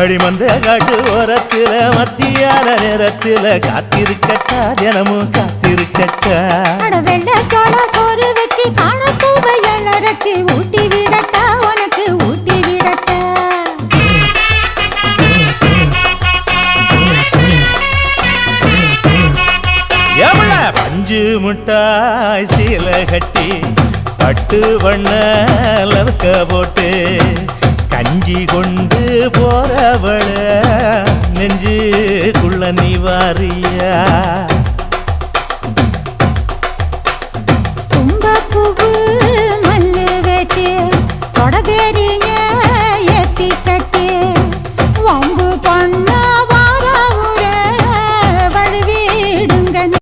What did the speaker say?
வழிமந்த காட்டு ஓரத்துல மத்தியான நேரத்துல காத்திருக்கட்டா தினமும் காத்திருக்கட்டா வெள்ள சோள சோறு வச்சு காண பூவையல் அரைச்சி ஊட்டி விடட்டா உனக்கு ஊட்டி விடட்டா எவ்வள பஞ்சு முட்டாய் சீல கட்டி பட்டு வண்ண லவக்க போட்டு கஞ்சி கொண்டு போறவள நெஞ்சுக்குள்ள நீ வாரியா